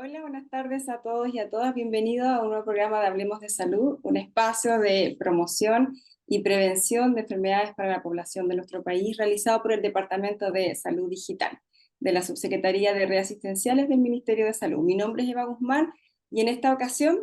Hola, buenas tardes a todos y a todas. Bienvenidos a un nuevo programa de Hablemos de Salud, un espacio de promoción y prevención de enfermedades para la población de nuestro país, realizado por el Departamento de Salud Digital de la Subsecretaría de Reasistenciales del Ministerio de Salud. Mi nombre es Eva Guzmán y en esta ocasión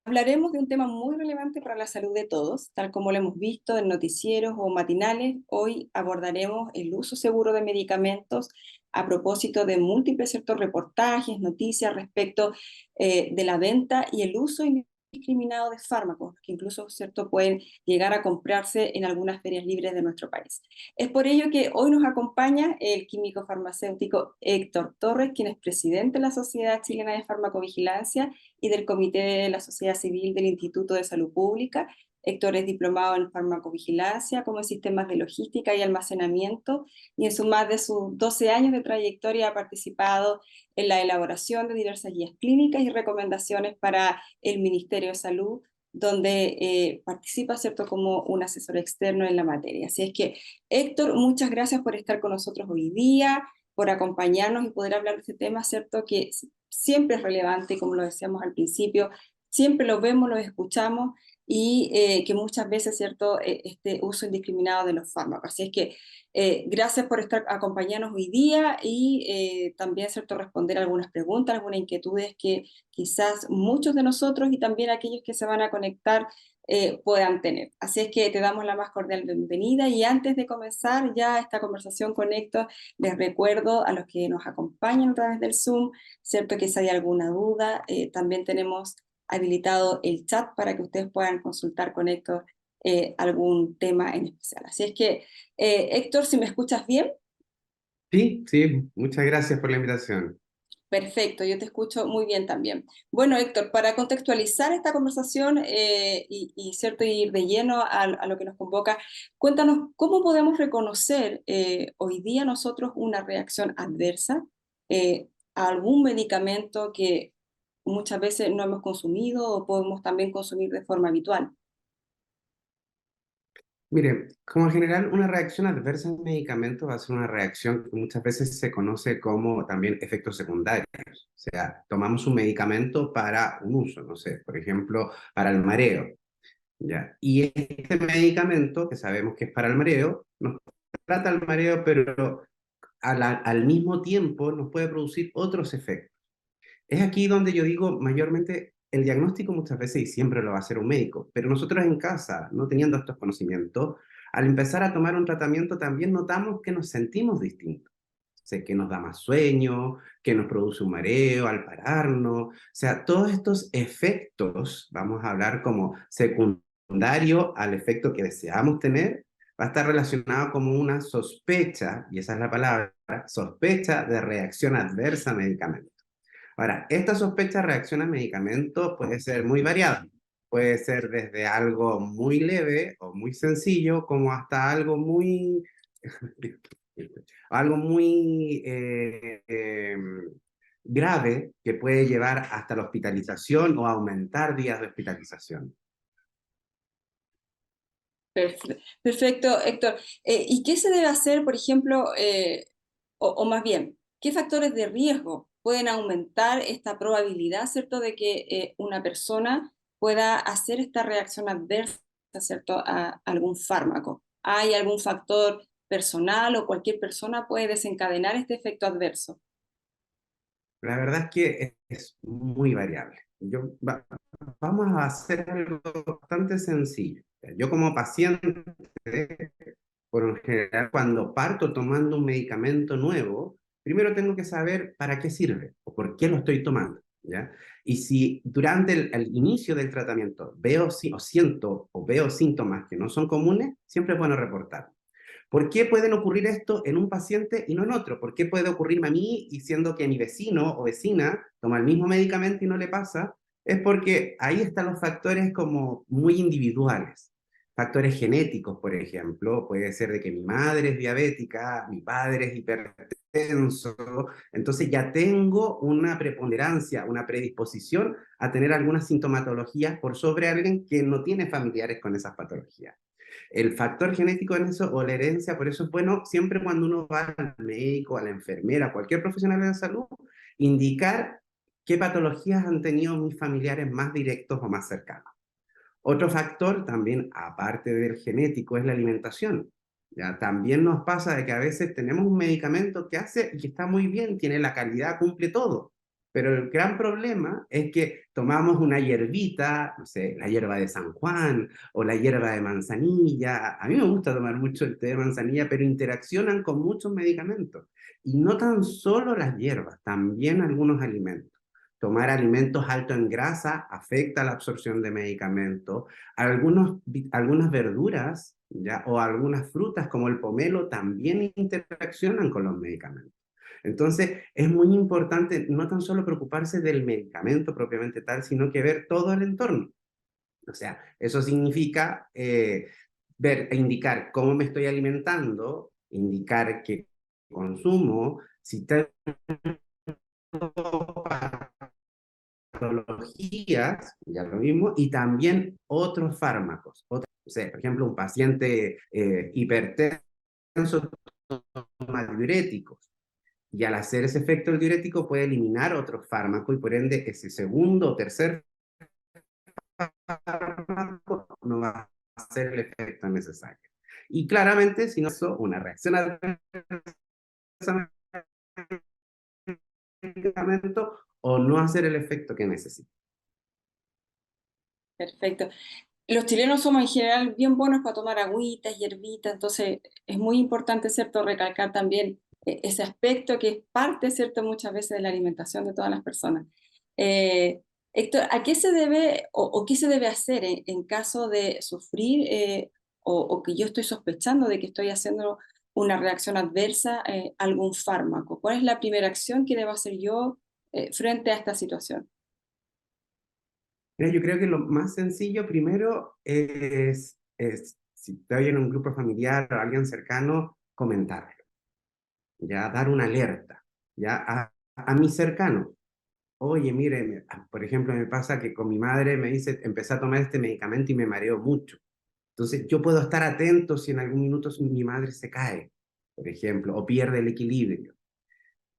hablaremos de un tema muy relevante para la salud de todos, tal como lo hemos visto en noticieros o matinales. Hoy abordaremos el uso seguro de medicamentos a propósito de múltiples ciertos reportajes, noticias respecto de la venta y el uso indiscriminado de fármacos, que incluso cierto, pueden llegar a comprarse en algunas ferias libres de nuestro país. Es por ello que hoy nos acompaña el químico farmacéutico Héctor Torres, quien es presidente de la Sociedad Chilena de Farmacovigilancia y del Comité de la Sociedad Civil del Instituto de Salud Pública. Héctor es diplomado en farmacovigilancia, como en sistemas de logística y almacenamiento, y en más de sus 12 años de trayectoria ha participado en la elaboración de diversas guías clínicas y recomendaciones para el Ministerio de Salud, donde participa, ¿cierto?, como un asesor externo en la materia. Así es que, Héctor, muchas gracias por estar con nosotros hoy día, por acompañarnos y poder hablar de este tema, ¿cierto?, que siempre es relevante, como lo decíamos al principio, siempre lo vemos, lo escuchamos, y que muchas veces, ¿cierto?, este uso indiscriminado de los fármacos. Así es que gracias por estar acompañarnos hoy día y también, ¿cierto?, responder algunas preguntas, algunas inquietudes que quizás muchos de nosotros y también aquellos que se van a conectar puedan tener. Así es que te damos la más cordial bienvenida y antes de comenzar ya esta conversación con Héctor, les recuerdo a los que nos acompañan a través del Zoom, ¿cierto?, que si hay alguna duda, también tenemos habilitado el chat para que ustedes puedan consultar con Héctor algún tema en especial. Así es que, Héctor, si me escuchas bien. Sí, sí, muchas gracias por la invitación. Perfecto, yo te escucho muy bien también. Bueno, Héctor, para contextualizar esta conversación cierto, ir de lleno a lo que nos convoca, cuéntanos cómo podemos reconocer hoy día nosotros una reacción adversa a algún medicamento que muchas veces no hemos consumido o podemos también consumir de forma habitual. Mire, como en general, una reacción adversa al medicamento va a ser una reacción que muchas veces se conoce como también efectos secundarios. O sea, tomamos un medicamento para un uso, no sé, por ejemplo, para el mareo, ¿ya? Y este medicamento, que sabemos que es para el mareo, nos trata el mareo, pero al mismo tiempo nos puede producir otros efectos. Es aquí donde yo digo, mayormente, el diagnóstico muchas veces y siempre lo va a hacer un médico, pero nosotros en casa, no teniendo estos conocimientos, al empezar a tomar un tratamiento también notamos que nos sentimos distintos. O sea, que nos da más sueño, que nos produce un mareo al pararnos. O sea, todos estos efectos, vamos a hablar como secundario al efecto que deseamos tener, va a estar relacionado como una sospecha, y esa es la palabra, sospecha de reacción adversa a medicamentos. Ahora, esta sospecha reacción a medicamento puede ser muy variada. Puede ser desde algo muy leve o muy sencillo, como hasta algo muy grave que puede llevar hasta la hospitalización o aumentar días de hospitalización. Perfecto, Héctor. ¿Y qué se debe hacer, por ejemplo, o más bien, qué factores de riesgo pueden aumentar esta probabilidad, ¿cierto?, de que una persona pueda hacer esta reacción adversa, ¿cierto?, a algún fármaco? ¿Hay algún factor personal o cualquier persona puede desencadenar este efecto adverso? La verdad es que es muy variable. Vamos a hacer algo bastante sencillo. Yo como paciente, por lo general, cuando parto tomando un medicamento nuevo, primero tengo que saber para qué sirve o por qué lo estoy tomando, ¿ya? Y si durante el inicio del tratamiento veo o siento o veo síntomas que no son comunes, siempre es bueno reportar. ¿Por qué pueden ocurrir esto en un paciente y no en otro? ¿Por qué puede ocurrirme a mí y siendo que mi vecino o vecina toma el mismo medicamento y no le pasa? Es porque ahí están los factores como muy individuales. Factores genéticos, por ejemplo, puede ser de que mi madre es diabética, mi padre es hipertenso, entonces ya tengo una preponderancia, una predisposición a tener algunas sintomatologías por sobre alguien que no tiene familiares con esas patologías. El factor genético en eso, o la herencia, por eso es bueno siempre cuando uno va al médico, a la enfermera, a cualquier profesional de la salud, indicar qué patologías han tenido mis familiares más directos o más cercanos. Otro factor también, aparte del genético, es la alimentación. Ya también nos pasa de que a veces tenemos un medicamento que hace y que está muy bien, tiene la calidad, cumple todo. Pero el gran problema es que tomamos una hierbita, no sé, la hierba de San Juan o la hierba de manzanilla. A mí me gusta tomar mucho el té de manzanilla, pero interaccionan con muchos medicamentos. Y no tan solo las hierbas, también algunos alimentos. Tomar alimentos altos en grasa afecta la absorción de medicamentos. Algunas verduras, ¿ya? O algunas frutas como el pomelo también interaccionan con los medicamentos. Entonces, es muy importante no tan solo preocuparse del medicamento propiamente tal, sino que ver todo el entorno. O sea, eso significa ver e indicar cómo me estoy alimentando, indicar qué consumo, si tengo patologías, ya lo mismo, y también otros fármacos. O sea, por ejemplo, un paciente hipertenso toma diuréticos, y al hacer ese efecto el diurético puede eliminar otros fármacos, y por ende ese segundo o tercer fármaco no va a hacer el efecto necesario. Y claramente, si no es una reacción adversa al medicamento o no hacer el efecto que necesita. Perfecto. Los chilenos somos en general bien buenos para tomar agüitas, hierbitas, entonces es muy importante, ¿cierto?, recalcar también ese aspecto que es parte, ¿cierto?, muchas veces de la alimentación de todas las personas. Eh, Héctor, ¿a qué se debe o qué se debe hacer en caso de sufrir o que yo estoy sospechando de que estoy haciendo una reacción adversa a algún fármaco? ¿Cuál es la primera acción que debo hacer yo frente a esta situación? Mira, yo creo que lo más sencillo primero es si estoy en un grupo familiar o alguien cercano, comentarlo, ya dar una alerta, ya a mis cercanos. Oye, mire, por ejemplo, me pasa que con mi madre me dice, empecé a tomar este medicamento y me mareo mucho. Entonces, yo puedo estar atento si en algún minuto mi madre se cae, por ejemplo, o pierde el equilibrio.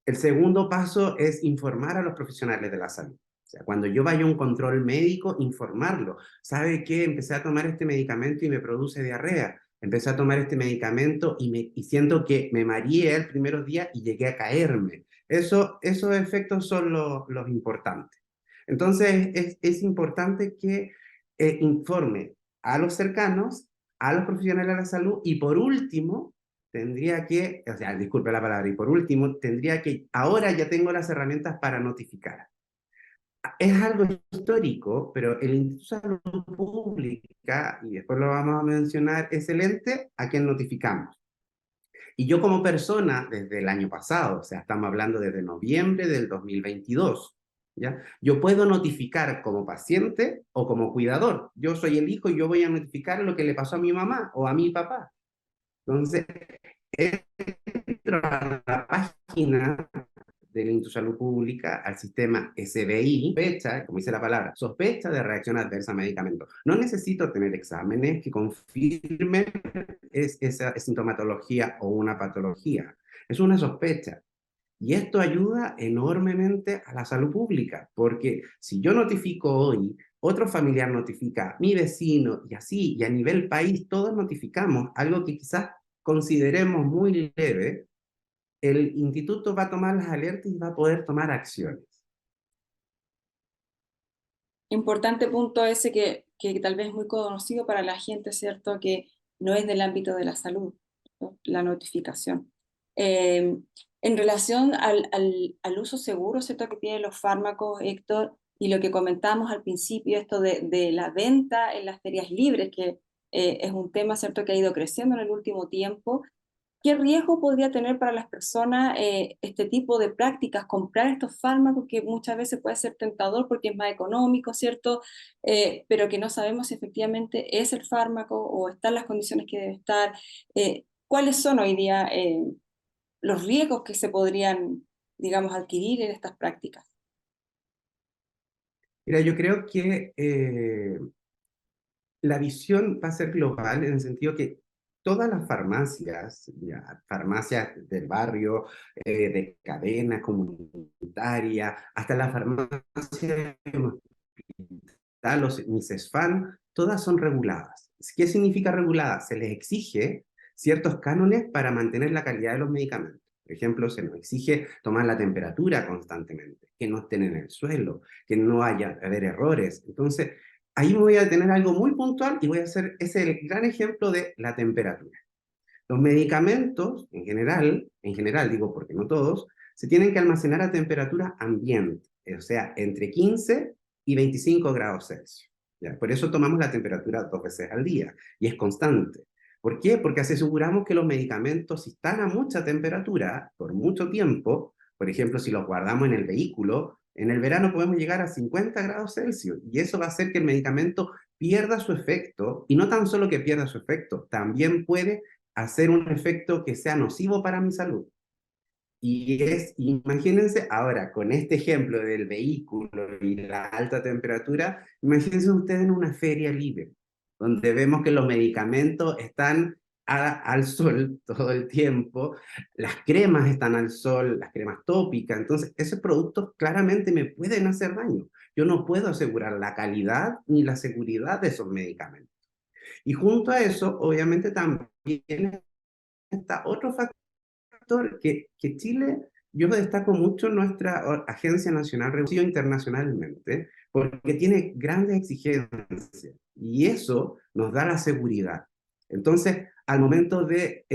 El segundo paso es informar a los profesionales de la salud. O sea, cuando yo vaya a un control médico, informarlo. ¿Sabe qué? Empecé a tomar este medicamento y me produce diarrea. Empecé a tomar este medicamento y siento que me mareé el primer día y llegué a caerme. Esos efectos son los importantes. Entonces, es importante que informe a los cercanos, a los profesionales de la salud y por último, tendría que, o sea, disculpe la palabra, y por último, tendría que, ahora ya tengo las herramientas para notificar. Es algo histórico, pero el Instituto de Salud Pública, y después lo vamos a mencionar, es el ente a quien notificamos. Y yo como persona, desde el año pasado, o sea, estamos hablando desde noviembre del 2022, ¿ya? Yo puedo notificar como paciente o como cuidador. Yo soy el hijo y yo voy a notificar lo que le pasó a mi mamá o a mi papá. Entonces, entro a la página del Instituto de Salud Pública, al sistema SBI, sospecha, como dice la palabra, sospecha de reacción adversa a medicamentos. No necesito tener exámenes que confirmen esa sintomatología o una patología. Es una sospecha. Y esto ayuda enormemente a la salud pública, porque si yo notifico hoy, otro familiar notifica, mi vecino, y así, y a nivel país, todos notificamos algo que quizás consideremos muy leve, el instituto va a tomar las alertas y va a poder tomar acciones. Importante punto ese que tal vez es muy conocido para la gente, ¿cierto? Que no es del ámbito de la salud, ¿no? La notificación. Eh, en relación al uso seguro, ¿cierto? Que tienen los fármacos, Héctor, y lo que comentábamos al principio, esto de la venta en las ferias libres, que es un tema, ¿cierto? Que ha ido creciendo en el último tiempo. ¿Qué riesgo podría tener para las personas este tipo de prácticas, comprar estos fármacos que muchas veces puede ser tentador porque es más económico, ¿cierto? Pero que no sabemos si efectivamente es el fármaco o están las condiciones que debe estar. ¿Cuáles son hoy día los riesgos que se podrían, digamos, adquirir en estas prácticas? Mira, yo creo que la visión va a ser global en el sentido que todas las farmacias, ya, farmacias del barrio, de cadena comunitaria, hasta la farmacia los MICESFAN, todas son reguladas. ¿Qué significa reguladas? Se les exige ciertos cánones para mantener la calidad de los medicamentos. Por ejemplo, se nos exige tomar la temperatura constantemente, que no estén en el suelo, que no haya haber errores. Entonces, ahí me voy a detener algo muy puntual y voy a hacer ese gran ejemplo de la temperatura. Los medicamentos, en general digo porque no todos, se tienen que almacenar a temperatura ambiente, o sea, entre 15 y 25 grados Celsius. ¿Ya? Por eso tomamos la temperatura 2 veces al día y es constante. ¿Por qué? Porque aseguramos que los medicamentos, si están a mucha temperatura por mucho tiempo, por ejemplo, si los guardamos en el vehículo, en el verano podemos llegar a 50 grados Celsius y eso va a hacer que el medicamento pierda su efecto y no tan solo que pierda su efecto, también puede hacer un efecto que sea nocivo para mi salud. Y imagínense ahora, con este ejemplo del vehículo y la alta temperatura, imagínense ustedes en una feria libre, donde vemos que los medicamentos están al sol todo el tiempo, las cremas están al sol, las cremas tópicas, entonces esos productos claramente me pueden hacer daño. Yo no puedo asegurar la calidad ni la seguridad de esos medicamentos. Y junto a eso, obviamente también está otro factor que Chile, yo destaco mucho nuestra Agencia Nacional de Regulación internacionalmente, porque tiene grandes exigencias y eso nos da la seguridad. Entonces, al momento de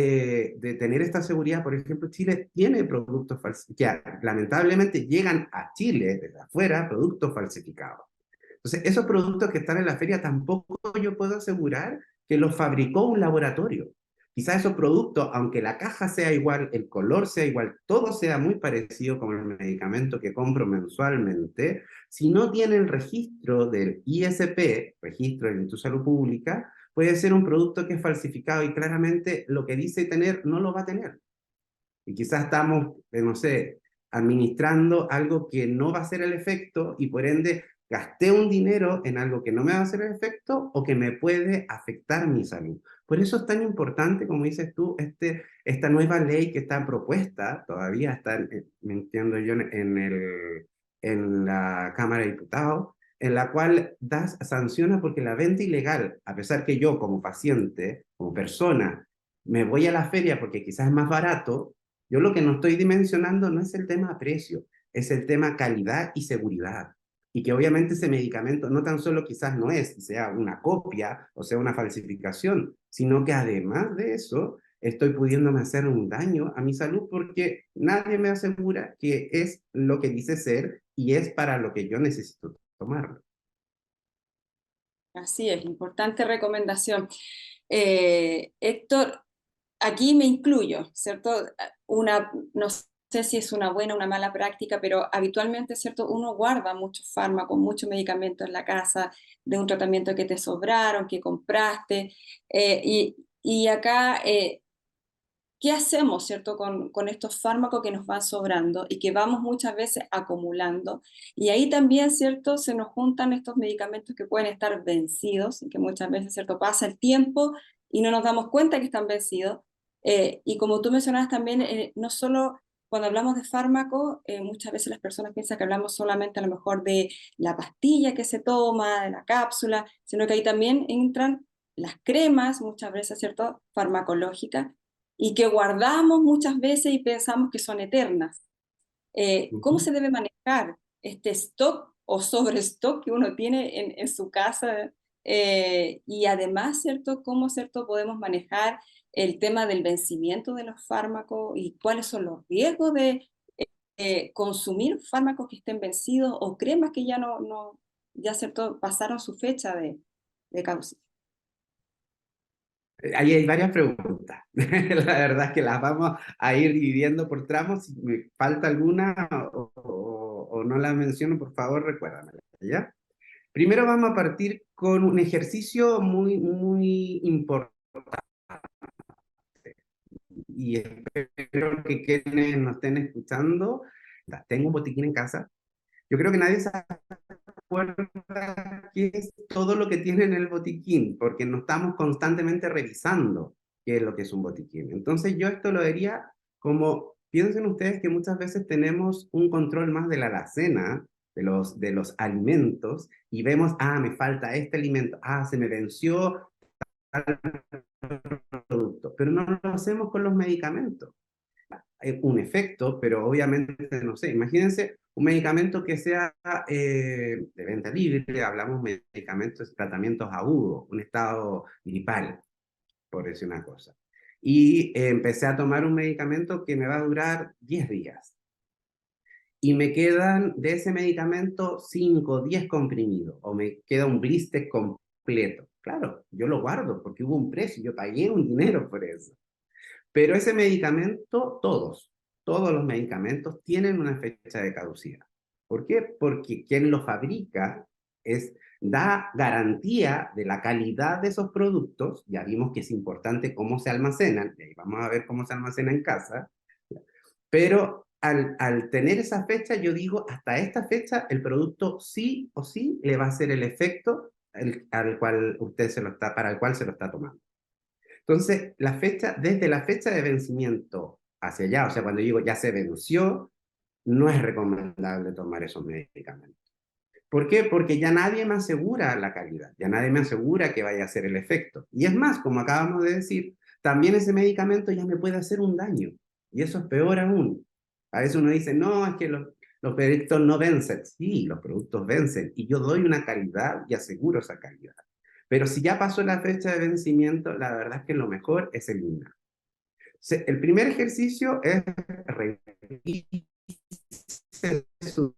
tener esta seguridad, por ejemplo, Chile tiene productos que lamentablemente llegan a Chile desde afuera, productos falsificados. Entonces, esos productos que están en la feria tampoco yo puedo asegurar que los fabricó un laboratorio. Quizás esos productos, aunque la caja sea igual, el color sea igual, todo sea muy parecido con el medicamento que compro mensualmente, si no tiene el registro del ISP, registro del Instituto de Salud Pública, puede ser un producto que es falsificado y claramente lo que dice tener no lo va a tener. Y quizás estamos, no sé, administrando algo que no va a hacer el efecto y por ende gasté un dinero en algo que no me va a hacer el efecto o que me puede afectar mi salud. Por eso es tan importante, como dices tú, esta nueva ley que está propuesta, todavía está, me entiendo yo, en la Cámara de Diputados, en la cual sanciona porque la venta ilegal, a pesar que yo como paciente, como persona, me voy a la feria porque quizás es más barato, yo lo que no estoy dimensionando no es el tema precio, es el tema calidad y seguridad. Y que obviamente ese medicamento no tan solo quizás no es, sea una copia o sea una falsificación, sino que además de eso estoy pudiéndome hacer un daño a mi salud porque nadie me asegura que es lo que dice ser y es para lo que yo necesito tomarlo. Así es, importante recomendación. Héctor, aquí me incluyo, ¿cierto? No sé si es una buena o una mala práctica, pero habitualmente, ¿cierto? Uno guarda muchos fármacos, muchos medicamentos en la casa de un tratamiento que te sobraron, que compraste, y acá ¿qué hacemos, cierto, con estos fármacos que nos van sobrando y que vamos muchas veces acumulando? Y ahí también, cierto, se nos juntan estos medicamentos que pueden estar vencidos y que muchas veces, cierto, pasa el tiempo y no nos damos cuenta que están vencidos. Y como tú mencionabas también, no solo cuando hablamos de fármacos, muchas veces las personas piensan que hablamos solamente a lo mejor de la pastilla que se toma, de la cápsula, sino que ahí también entran las cremas, muchas veces, cierto, farmacológicas y que guardamos muchas veces y pensamos que son eternas. ¿Cómo se debe manejar este stock o sobrestock que uno tiene en su casa? Y además, ¿cierto? ¿Cómo, cierto, podemos manejar el tema del vencimiento de los fármacos y cuáles son los riesgos de consumir fármacos que estén vencidos o cremas que ya ya, ¿cierto? Pasaron su fecha de caducidad? Ahí hay varias preguntas. La verdad es que las vamos a ir dividiendo por tramos. Si me falta alguna o no la menciono, por favor, recuérdamela, ¿ya? Primero vamos a partir con un ejercicio muy, muy importante y espero que quienes nos estén escuchando, tengo un botiquín en casa. Yo creo que nadie se acuerda qué es todo lo que tiene en el botiquín, porque no estamos constantemente revisando qué es lo que es un botiquín. Entonces yo esto lo diría como, piensen ustedes que muchas veces tenemos un control más de la alacena, de los alimentos, y vemos, ah, me falta este alimento, ah, se me venció tal producto, pero no lo hacemos con los medicamentos. Hay un efecto, pero obviamente, no sé, imagínense un medicamento que sea de venta libre, hablamos de medicamentos, tratamientos agudos, un estado gripal, por decir una cosa. Y empecé a tomar un medicamento que me va a durar 10 días. Y me quedan de ese medicamento 5 o 10 comprimidos, o me queda un blister completo. Claro, yo lo guardo porque hubo un precio, yo pagué un dinero por eso. Pero ese medicamento, todos los medicamentos tienen una fecha de caducidad. ¿Por qué? Porque quien lo fabrica da garantía de la calidad de esos productos. Ya vimos que es importante cómo se almacenan, y ahí vamos a ver cómo se almacena en casa. Pero al tener esa fecha, yo digo, hasta esta fecha, el producto sí o sí le va a hacer el efecto al cual usted para el cual se lo está tomando. Entonces, desde la fecha de vencimiento hacia allá, o sea, cuando digo ya se venció, no es recomendable tomar esos medicamentos. ¿Por qué? Porque ya nadie me asegura la calidad, ya nadie me asegura que vaya a hacer el efecto. Y es más, como acabamos de decir, también ese medicamento ya me puede hacer un daño. Y eso es peor aún. A veces uno dice, no, es que los productos no vencen. Sí, los productos vencen. Y yo doy una calidad y aseguro esa calidad. Pero si ya pasó la fecha de vencimiento, la verdad es que lo mejor es eliminar. El primer ejercicio es revisar su...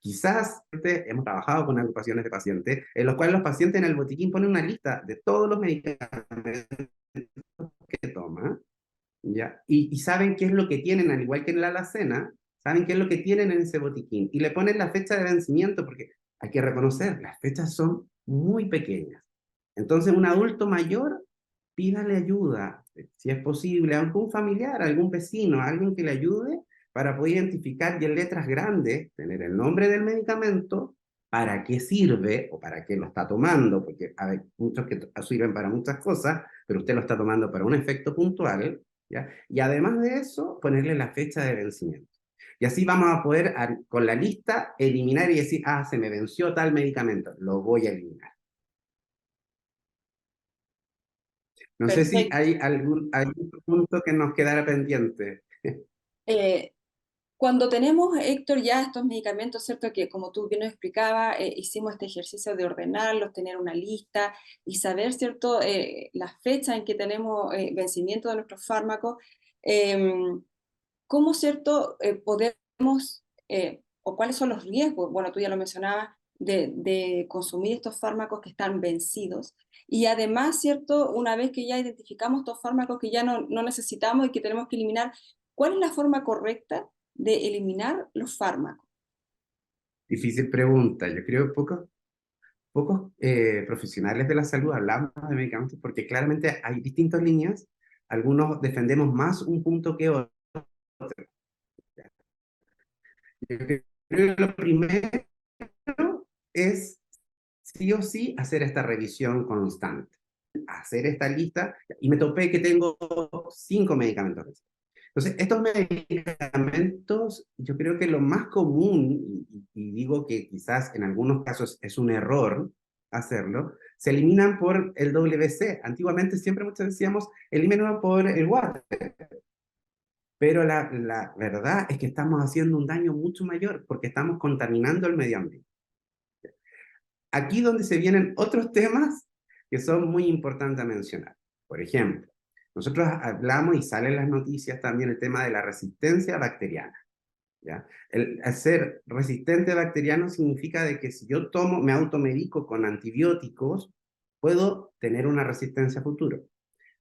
Quizás hemos trabajado con agrupaciones de pacientes, en los cuales los pacientes en el botiquín ponen una lista de todos los medicamentos que toman, ¿ya? Y saben qué es lo que tienen, al igual que en la alacena, saben qué es lo que tienen en ese botiquín. Y le ponen la fecha de vencimiento, porque hay que reconocer, las fechas son muy pequeñas. Entonces, un adulto mayor, pídale ayuda, si es posible, a algún familiar, a algún vecino, a alguien que le ayude para poder identificar y en letras grandes, tener el nombre del medicamento, para qué sirve o para qué lo está tomando, porque hay muchos que sirven para muchas cosas, pero usted lo está tomando para un efecto puntual, ¿ya? Y además de eso, ponerle la fecha de vencimiento. Y así vamos a poder, con la lista, eliminar y decir, ah, se me venció tal medicamento, lo voy a eliminar. No sé si Perfecto. hay algún punto que nos quedara pendiente. Eh, Cuando tenemos, Héctor, ya estos medicamentos, ¿cierto? Que como tú bien nos explicaba, hicimos este ejercicio de ordenarlos, tener una lista y saber, ¿cierto? La fecha en que tenemos vencimiento de nuestros fármacos, em, ¿cómo, cierto? Podemos, o cuáles son los riesgos, bueno, tú ya lo mencionabas, de consumir estos fármacos que están vencidos. Y además, ¿cierto? Una vez que ya identificamos estos fármacos que ya no necesitamos y que tenemos que eliminar, ¿cuál es la forma correcta de eliminar los fármacos? Difícil pregunta. Yo creo que pocos profesionales de la salud hablamos de medicamentos porque claramente hay distintas líneas. Algunos defendemos más un punto que otro. Yo creo que lo primero es sí o sí hacer esta revisión constante, hacer esta lista y me topé que tengo 5 medicamentos. Entonces, estos medicamentos, yo creo que lo más común, y digo que quizás en algunos casos es un error hacerlo, se eliminan por el WC. Antiguamente siempre muchos decíamos, elimínalo por el water. Pero la verdad es que estamos haciendo un daño mucho mayor porque estamos contaminando el medio ambiente. Aquí donde se vienen otros temas que son muy importantes a mencionar. Por ejemplo, nosotros hablamos y salen las noticias también el tema de la resistencia bacteriana. ¿Ya? El ser resistente bacteriano significa de que si yo me automedico con antibióticos, puedo tener una resistencia futuro.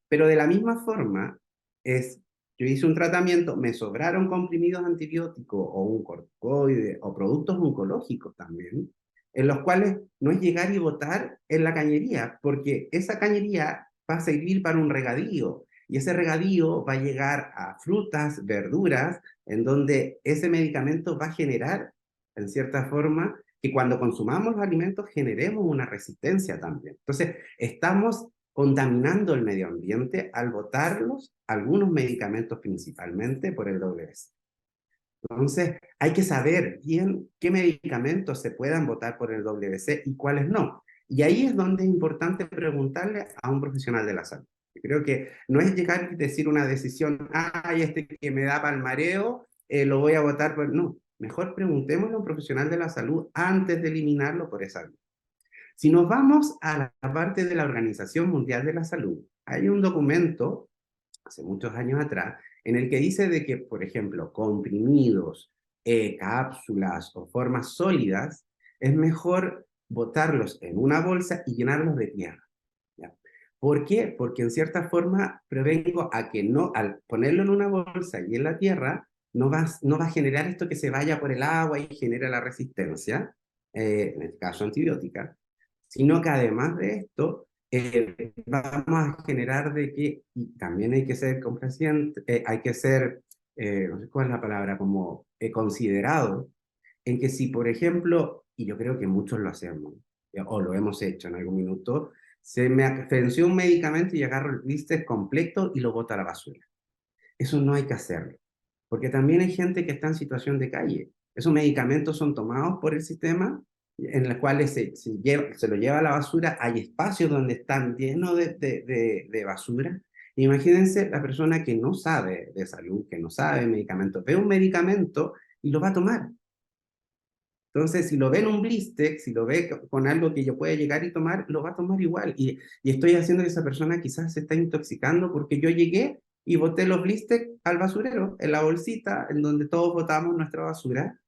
Pero de la misma forma, yo hice un tratamiento, me sobraron comprimidos antibióticos o un corticoide o productos oncológicos también, en los cuales no es llegar y botar en la cañería, porque esa cañería va a servir para un regadío, y ese regadío va a llegar a frutas, verduras, en donde ese medicamento va a generar, en cierta forma, que cuando consumamos los alimentos generemos una resistencia también. Entonces, estamos contaminando el medio ambiente al botarlos algunos medicamentos principalmente por el WC. Entonces, hay que saber bien qué medicamentos se puedan botar por el WC y cuáles no. Y ahí es donde es importante preguntarle a un profesional de la salud. Yo creo que no es llegar y decir una decisión, ay, este que me da palmareo, lo voy a botar por... No, mejor preguntémosle a un profesional de la salud antes de eliminarlo por esa vía. Si nos vamos a la parte de la Organización Mundial de la Salud, hay un documento, hace muchos años atrás, en el que dice de que, por ejemplo, comprimidos, cápsulas o formas sólidas, es mejor botarlos en una bolsa y llenarlos de tierra. ¿Ya? ¿Por qué? Porque en cierta forma prevengo a que no, al ponerlo en una bolsa y en la tierra, no va a generar esto que se vaya por el agua y genera la resistencia, en este caso antibiótica, sino que además de esto, vamos a generar de que, y también hay que ser complaciente, hay que ser, no sé cuál es la palabra, como considerado, en que si, por ejemplo, y yo creo que muchos lo hacemos, o lo hemos hecho en algún minuto, se me venció un medicamento y agarro el blister completo y lo boto a la basura. Eso no hay que hacerlo, porque también hay gente que está en situación de calle. Esos medicamentos son tomados por el sistema, en los cuales se lo lleva a la basura. Hay espacios donde están llenos de basura. Imagínense la persona que no sabe de salud, que no sabe de medicamentos, ve un medicamento y lo va a tomar. Entonces, si lo ve en un blister, si lo ve con algo que yo pueda llegar y tomar, lo va a tomar igual. Y estoy haciendo que esa persona quizás se está intoxicando porque yo llegué y boté los blisters al basurero, en la bolsita en donde todos botamos nuestra basura.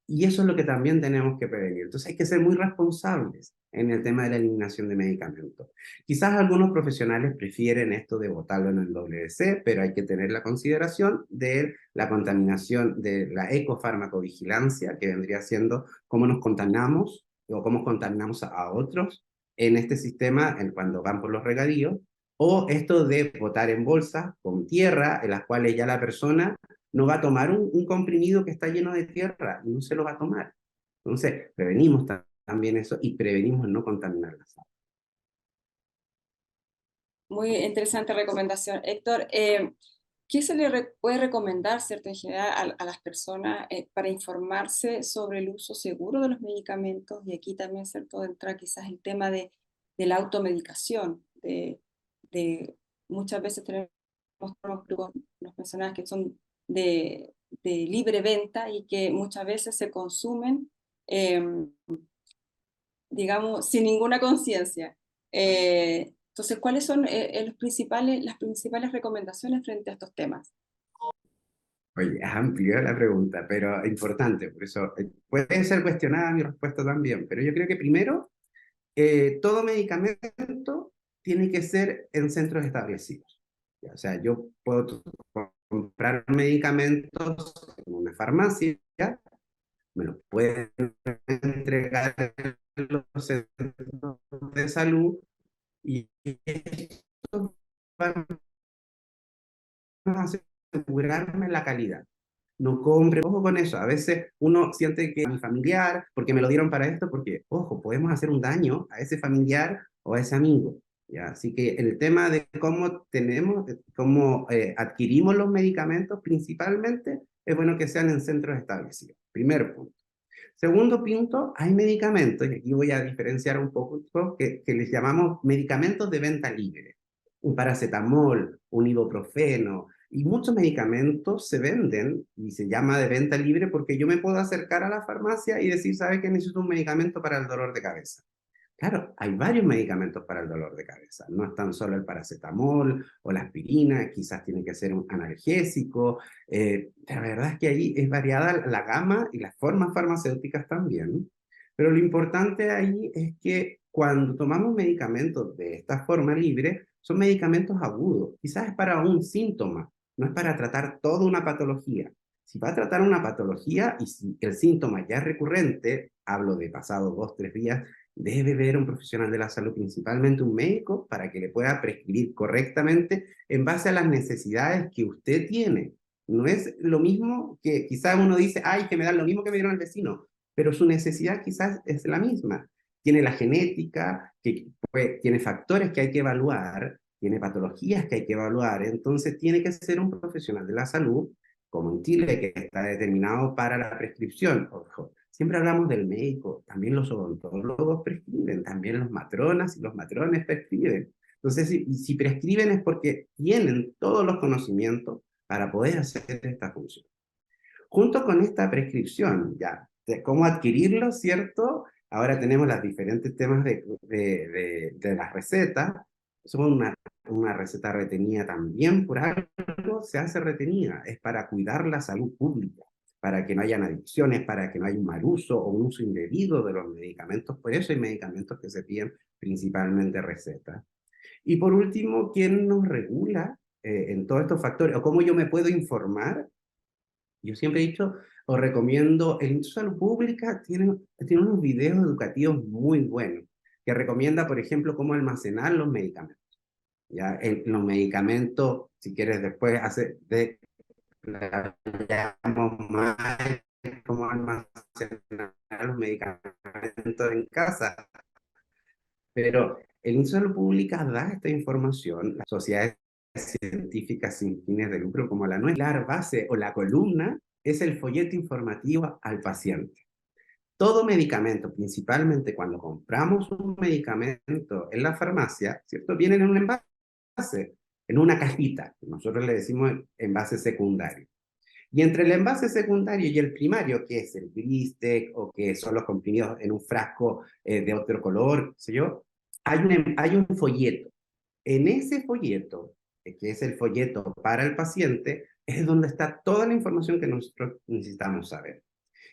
Y eso es lo que también tenemos que prevenir. Entonces hay que ser muy responsables en el tema de la eliminación de medicamentos. Quizás algunos profesionales prefieren esto de botarlo en el WC, pero hay que tener la consideración de la contaminación, de la ecofarmacovigilancia, que vendría siendo cómo nos contaminamos o cómo contaminamos a otros en este sistema cuando van por los regadíos, o esto de botar en bolsas con tierra, en las cuales ya la persona no va a tomar un comprimido que está lleno de tierra, no se lo va a tomar. Entonces, prevenimos también eso y prevenimos el no contaminar la sal. Muy interesante recomendación. Héctor, ¿qué se le puede recomendar, cierto, en general a las personas para informarse sobre el uso seguro de los medicamentos? Y aquí también, cierto, entra quizás el tema de la automedicación. De muchas veces tenemos grupos, los mencionadas, que son de libre venta y que muchas veces se consumen, digamos, sin ninguna conciencia. Entonces, ¿cuáles son las principales recomendaciones frente a estos temas? Oye, es amplia la pregunta, pero importante, por eso puede ser cuestionada mi respuesta también, pero yo creo que primero, todo medicamento tiene que ser en centros establecidos. O sea, yo puedo comprar medicamentos en una farmacia, me los pueden entregar en los centros de salud y estos van a asegurarme la calidad. No compre, ojo con eso, a veces uno siente que a mi familiar, porque me lo dieron para esto, porque, ojo, podemos hacer un daño a ese familiar o a ese amigo. ¿Ya? Así que el tema de cómo adquirimos los medicamentos principalmente, es bueno que sean en centros establecidos. Primer punto. Segundo punto, hay medicamentos, y aquí voy a diferenciar un poco, que les llamamos medicamentos de venta libre. Un paracetamol, un ibuprofeno, y muchos medicamentos se venden y se llama de venta libre porque yo me puedo acercar a la farmacia y decir, ¿sabe que necesito un medicamento para el dolor de cabeza? Claro, hay varios medicamentos para el dolor de cabeza. No es tan solo el paracetamol o la aspirina, quizás tiene que ser un analgésico. La verdad es que ahí es variada la gama y las formas farmacéuticas también. Pero lo importante ahí es que cuando tomamos medicamentos de esta forma libre, son medicamentos agudos. Quizás es para un síntoma, no es para tratar toda una patología. Si va a tratar una patología y si el síntoma ya es recurrente, hablo de pasados 2, 3 días, debe ver un profesional de la salud, principalmente un médico, para que le pueda prescribir correctamente en base a las necesidades que usted tiene. No es lo mismo que quizás uno dice, ay, que me dan lo mismo que me dieron al vecino, pero su necesidad quizás es la misma. tiene la genética, que tiene factores que hay que evaluar, tiene patologías que hay que evaluar, entonces tiene que ser un profesional de la salud, como en Chile, que está determinado para la prescripción. Ojo, siempre hablamos del médico, también los odontólogos prescriben, también los matronas y los matrones prescriben. Entonces, si prescriben es porque tienen todos los conocimientos para poder hacer esta función. Junto con esta prescripción, ya, de cómo adquirirlo, ¿cierto? Ahora tenemos los diferentes temas de las recetas. Son una receta retenida también por algo, se hace retenida. Es para cuidar la salud pública, para que no hayan adicciones, para que no haya un mal uso o un uso indebido de los medicamentos. Por eso hay medicamentos que se piden principalmente recetas. Y por último, ¿quién nos regula en todos estos factores? ¿O cómo yo me puedo informar? Yo siempre he dicho, os recomiendo, el Instituto de Salud Pública tiene unos videos educativos muy buenos, que recomienda, por ejemplo, cómo almacenar los medicamentos. Ya, los medicamentos, si quieres después hacer, más cómo almacenar los medicamentos en casa. Pero el Instituto de Salud Pública da esta información, las sociedades científicas sin fines de lucro como la nuestra, la base o la columna es el folleto informativo al paciente. Todo medicamento, principalmente cuando compramos un medicamento en la farmacia, ¿cierto? Viene en un envase, en una cajita, nosotros le decimos envase secundario. Y entre el envase secundario y el primario, que es el Bristec o que son los comprimidos en un frasco de otro color, sé yo, hay un folleto. En ese folleto, que es el folleto para el paciente, es donde está toda la información que nosotros necesitamos saber.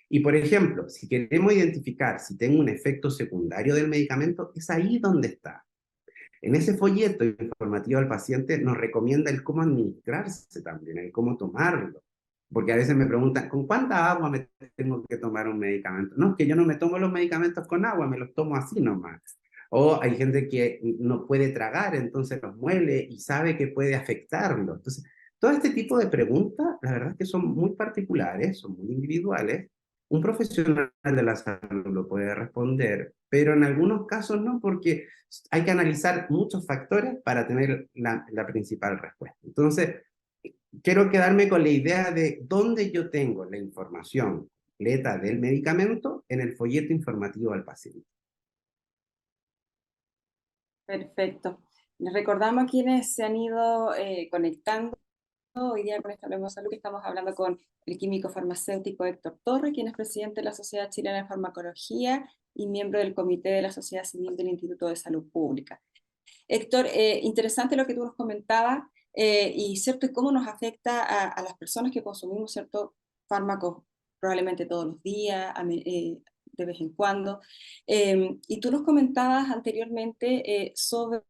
Y por ejemplo, si queremos identificar si tengo un efecto secundario del medicamento, es ahí donde está. En ese folleto informativo al paciente nos recomienda el cómo administrarse también, el cómo tomarlo. Porque a veces me preguntan, ¿con cuánta agua me tengo que tomar un medicamento? No, es que yo no me tomo los medicamentos con agua, me los tomo así nomás. O hay gente que no puede tragar, entonces los muele y sabe que puede afectarlo. Entonces, todo este tipo de preguntas, la verdad es que son muy particulares, son muy individuales. Un profesional de la salud lo puede responder, pero en algunos casos no, porque hay que analizar muchos factores para tener la principal respuesta. Entonces, quiero quedarme con la idea de dónde yo tengo la información completa del medicamento en el folleto informativo al paciente. Perfecto. Les recordamos a quienes se han ido conectando hoy día con esta Hablemos de Salud, que estamos hablando con el químico farmacéutico Héctor Torre, quien es presidente de la Sociedad Chilena de Farmacología y miembro del Comité de la Sociedad Civil del Instituto de Salud Pública. Héctor, interesante lo que tú nos comentabas, y cierto, y cómo nos afecta a las personas que consumimos ciertos fármacos probablemente todos los días, de vez en cuando. Y tú nos comentabas anteriormente sobre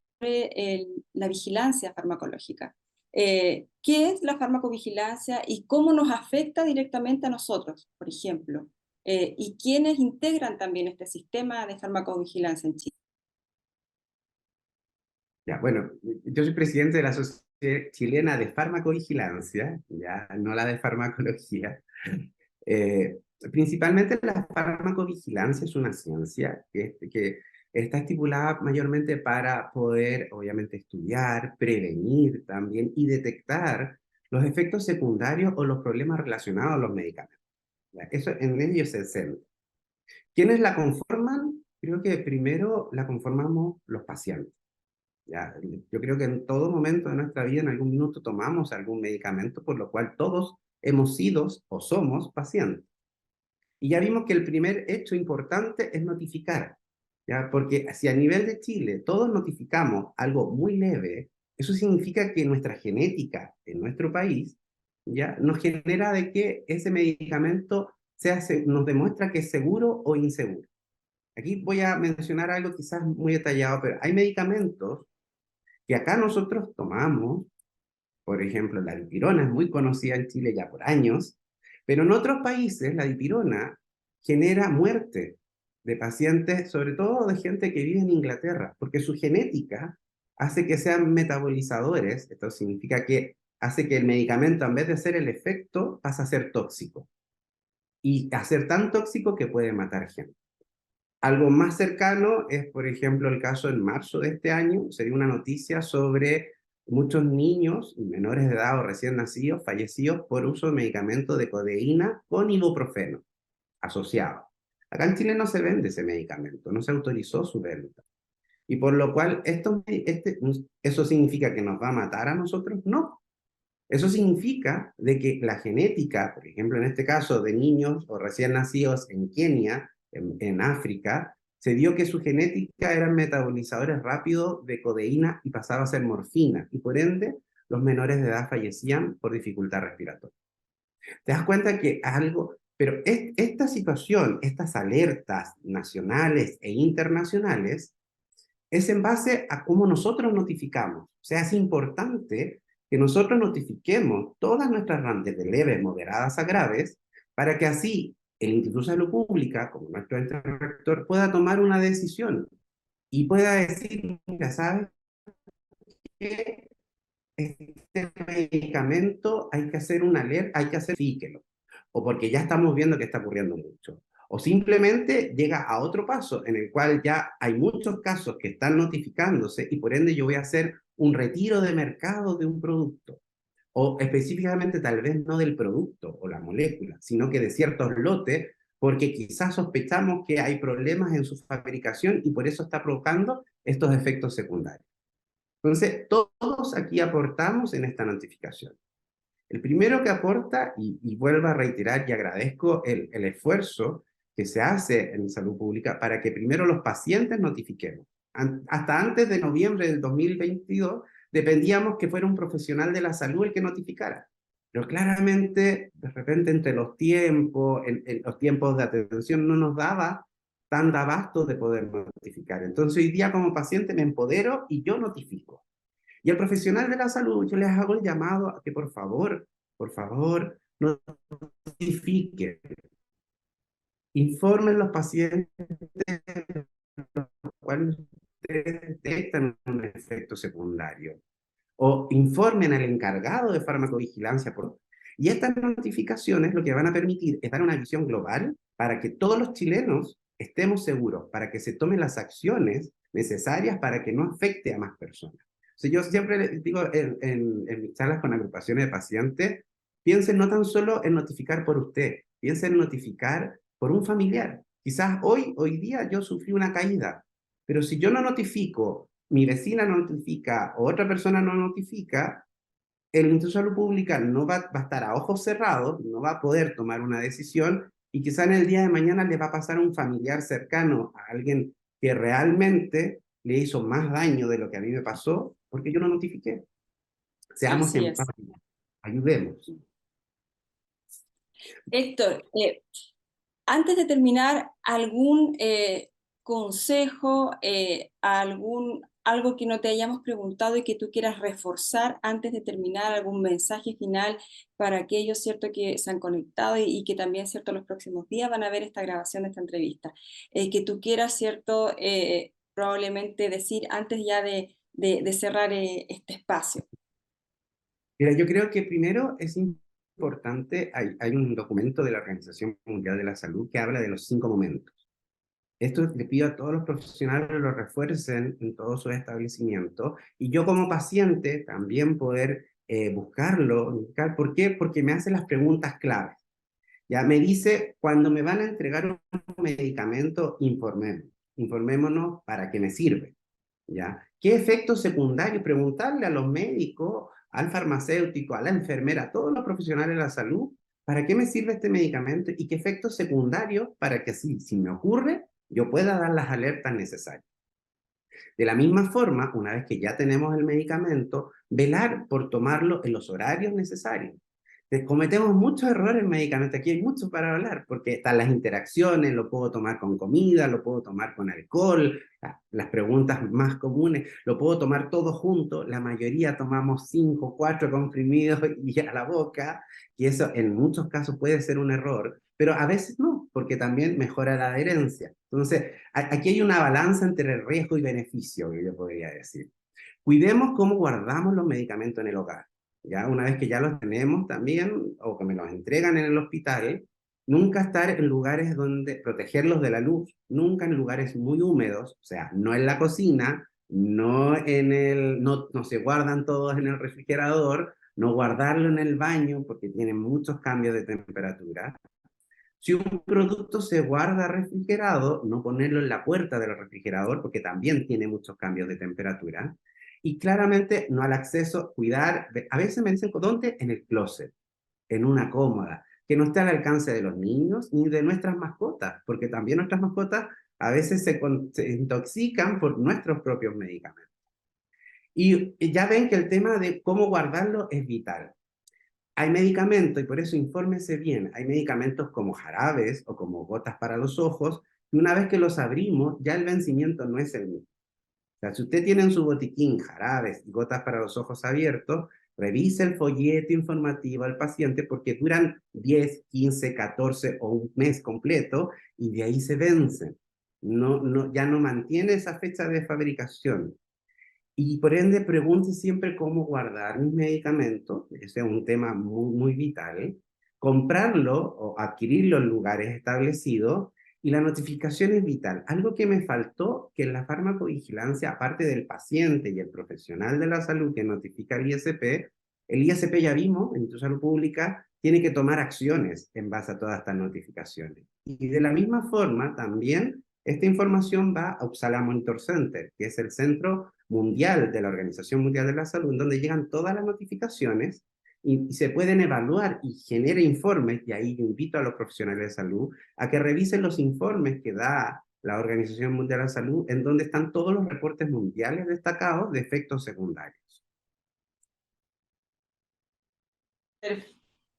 la vigilancia farmacológica. ¿Qué es la farmacovigilancia y cómo nos afecta directamente a nosotros, por ejemplo? ¿Y quiénes integran también este sistema de farmacovigilancia en Chile? Ya, bueno, yo soy presidente de la Sociedad Chilena de Farmacovigilancia, ya, no la de farmacología. Eh, Principalmente la farmacovigilancia es una ciencia que está estipulada mayormente para poder, obviamente, estudiar, prevenir también y detectar los efectos secundarios o los problemas relacionados a los medicamentos. ¿Ya? Eso en ello se centra. ¿Quiénes la conforman? Creo que primero la conformamos los pacientes. ¿Ya? Yo creo que en todo momento de nuestra vida, en algún minuto, tomamos algún medicamento, por lo cual todos hemos sido o somos pacientes. Y ya vimos que el primer hecho importante es notificar, ¿ya? Porque si a nivel de Chile todos notificamos algo muy leve, eso significa que nuestra genética en nuestro país ya nos genera de que ese medicamento nos demuestra que es seguro o inseguro. Aquí voy a mencionar algo quizás muy detallado, pero hay medicamentos que acá nosotros tomamos, por ejemplo, la dipirona es muy conocida en Chile ya por años, pero en otros países la dipirona genera muerte de pacientes, sobre todo de gente que vive en Inglaterra, porque su genética hace que sean metabolizadores, esto significa que hace que el medicamento, en vez de ser el efecto, pasa a ser tóxico, y a ser tan tóxico que puede matar gente. Algo más cercano es, por ejemplo, el caso en marzo de este año, sería una noticia sobre muchos niños y menores de edad o recién nacidos fallecidos por uso de medicamentos de codeína con ibuprofeno asociado. Acá en Chile no se vende ese medicamento, no se autorizó su venta. Y por lo cual, ¿eso significa que nos va a matar a nosotros? No. Eso significa de que la genética, por ejemplo, en este caso de niños o recién nacidos en Kenia, en África, se dio que su genética eran metabolizadores rápidos de codeína y pasaba a ser morfina, y por ende los menores de edad fallecían por dificultad respiratoria. Te das cuenta que algo, pero esta situación, estas alertas nacionales e internacionales, es en base a cómo nosotros notificamos. O sea, es importante que nosotros notifiquemos todas nuestras randes de leves, moderadas a graves, para que así el Instituto de Salud Pública, como nuestro ente rector, pueda tomar una decisión y pueda decir, mira, ¿sabes qué? Este medicamento hay que hacer una alerta, hay que hacer fíquelo, o porque ya estamos viendo que está ocurriendo mucho, o simplemente llega a otro paso en el cual ya hay muchos casos que están notificándose y por ende yo voy a hacer un retiro de mercado de un producto, o específicamente tal vez no del producto o la molécula, sino que de ciertos lotes, porque quizás sospechamos que hay problemas en su fabricación y por eso está provocando estos efectos secundarios. Entonces, todos aquí aportamos en esta notificación. El primero que aporta, y vuelvo a reiterar y agradezco el esfuerzo que se hace en salud pública para que primero los pacientes notifiquemos. Hasta antes de noviembre del 2022 dependíamos que fuera un profesional de la salud el que notificara. Pero claramente, de repente, entre los tiempos, los tiempos de atención no nos daba tanta abasto de poder notificar. Entonces, hoy día como paciente me empodero y yo notifico. Y al profesional de la salud yo les hago el llamado a que por favor, notifiquen, informen los pacientes cuando ustedes detectan un efecto secundario o informen al encargado de farmacovigilancia. Y estas notificaciones lo que van a permitir es dar una visión global para que todos los chilenos estemos seguros, para que se tomen las acciones necesarias para que no afecte a más personas. O sea, yo siempre les digo en mis charlas con agrupaciones de pacientes, piensen no tan solo en notificar por usted, piensen en notificar por un familiar. Quizás hoy día yo sufrí una caída, pero si yo no notifico, mi vecina no notifica o otra persona no notifica, el Instituto de Salud Pública no va a estar a ojos cerrados, no va a poder tomar una decisión y quizá en el día de mañana le va a pasar a un familiar cercano, a alguien que realmente le hizo más daño de lo que a mí me pasó porque yo no notifiqué. Seamos Así es. empáticos, ayudemos. Héctor, antes de terminar, ¿algún consejo, algo que no te hayamos preguntado y que tú quieras reforzar antes de terminar, algún mensaje final para aquellos, cierto, que se han conectado y que también, cierto, los próximos días van a ver esta grabación de esta entrevista? Que tú quieras, cierto, probablemente decir antes ya de cerrar este espacio. Mira, yo creo que primero es importante, hay un documento de la Organización Mundial de la Salud que habla de los 5 momentos. Esto le pido a todos los profesionales que lo refuercen en todos sus establecimientos y yo como paciente también poder buscar. ¿Por qué? Porque me hace las preguntas claves. Ya me dice, cuando me van a entregar un medicamento, informémonos para qué me sirve. ¿Ya? ¿Qué efectos secundarios? Preguntarle a los médicos, al farmacéutico, a la enfermera, a todos los profesionales de la salud, ¿para qué me sirve este medicamento? Y qué efectos secundarios para que así, si me ocurre, yo pueda dar las alertas necesarias. De la misma forma, una vez que ya tenemos el medicamento, velar por tomarlo en los horarios necesarios. Cometemos muchos errores en medicamentos, aquí hay mucho para hablar, porque están las interacciones, lo puedo tomar con comida, lo puedo tomar con alcohol, las preguntas más comunes, lo puedo tomar todo junto, la mayoría tomamos 5, 4 comprimidos y a la boca, y eso en muchos casos puede ser un error, pero a veces no, porque también mejora la adherencia. Entonces, aquí hay una balanza entre el riesgo y beneficio, que yo podría decir. Cuidemos cómo guardamos los medicamentos en el hogar. Ya una vez que ya los tenemos también, o que me los entregan en el hospital, Nunca estar en lugares donde protegerlos de la luz, nunca en lugares muy húmedos, o sea, no en la cocina, no se guardan todos en el refrigerador, no guardarlo en el baño porque tiene muchos cambios de temperatura. Si un producto se guarda refrigerado, no ponerlo en la puerta del refrigerador porque también tiene muchos cambios de temperatura. Y claramente no al acceso, cuidar, a veces me dicen, ¿dónde? En el closet, en una cómoda, que no esté al alcance de los niños ni de nuestras mascotas, porque también nuestras mascotas a veces se intoxican por nuestros propios medicamentos. Y ya ven que el tema de cómo guardarlo es vital. Hay medicamentos, y por eso infórmese bien, hay medicamentos como jarabes o como gotas para los ojos, y una vez que los abrimos, ya el vencimiento no es el mismo. O sea, si usted tiene en su botiquín jarabes y gotas para los ojos abiertos, revise el folleto informativo al paciente porque duran 10, 15, 14 o un mes completo y de ahí se vencen. Ya no mantiene esa fecha de fabricación. Y por ende, pregunte siempre cómo guardar mis medicamentos, ese es un tema muy vital, comprarlo o adquirirlo en lugares establecidos, y la notificación es vital. Algo que me faltó, que en la farmacovigilancia, aparte del paciente y el profesional de la salud que notifica al ISP, el ISP ya vimos, en tu salud pública, tiene que tomar acciones en base a todas estas notificaciones. Y de la misma forma, también, esta información va a Uppsala Monitor Center, que es el centro mundial de la Organización Mundial de la Salud, donde llegan todas las notificaciones y se pueden evaluar y genera informes, y ahí yo invito a los profesionales de salud a que revisen los informes que da la Organización Mundial de la Salud, en donde están todos los reportes mundiales destacados de efectos secundarios.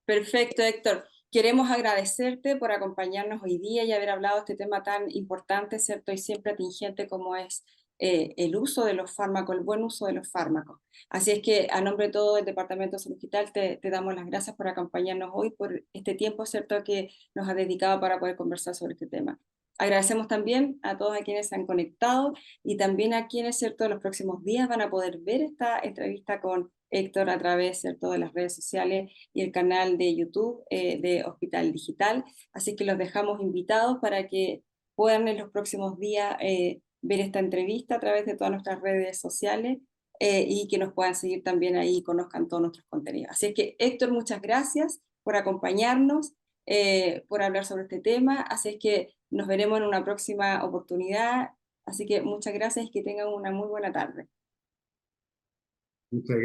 Perfecto, Héctor. Queremos agradecerte por acompañarnos hoy día y haber hablado de este tema tan importante, ¿cierto? Y siempre atingente como es el uso de los fármacos, el buen uso de los fármacos. Así es que a nombre de todo el Departamento de Salud Digital te damos las gracias por acompañarnos hoy, por este tiempo, ¿cierto?, que nos has dedicado para poder conversar sobre este tema. Agradecemos también a todos a quienes se han conectado y también a quienes, ¿cierto?, los próximos días van a poder ver esta entrevista con Héctor a través, ¿cierto?, de las redes sociales y el canal de YouTube de Hospital Digital. Así que los dejamos invitados para que puedan en los próximos días ver esta entrevista a través de todas nuestras redes sociales y que nos puedan seguir también ahí y conozcan todos nuestros contenidos. Así es que, Héctor, muchas gracias por acompañarnos, por hablar sobre este tema. Así es que nos veremos en una próxima oportunidad. Así que muchas gracias y que tengan una muy buena tarde. Muchas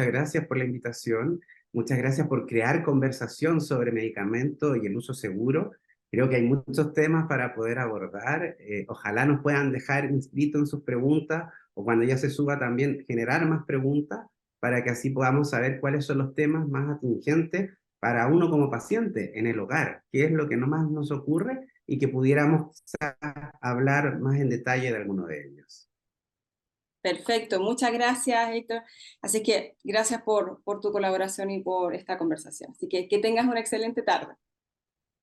gracias por la invitación, muchas gracias por crear conversación sobre medicamentos y el uso seguro. Creo que hay muchos temas para poder abordar. Ojalá nos puedan dejar inscritos en sus preguntas o cuando ya se suba también generar más preguntas para que así podamos saber cuáles son los temas más atingentes para uno como paciente en el hogar, qué es lo que no más nos ocurre y que pudiéramos quizás hablar más en detalle de alguno de ellos. Perfecto, muchas gracias, Héctor. Así que gracias por tu colaboración y por esta conversación. Así que tengas una excelente tarde.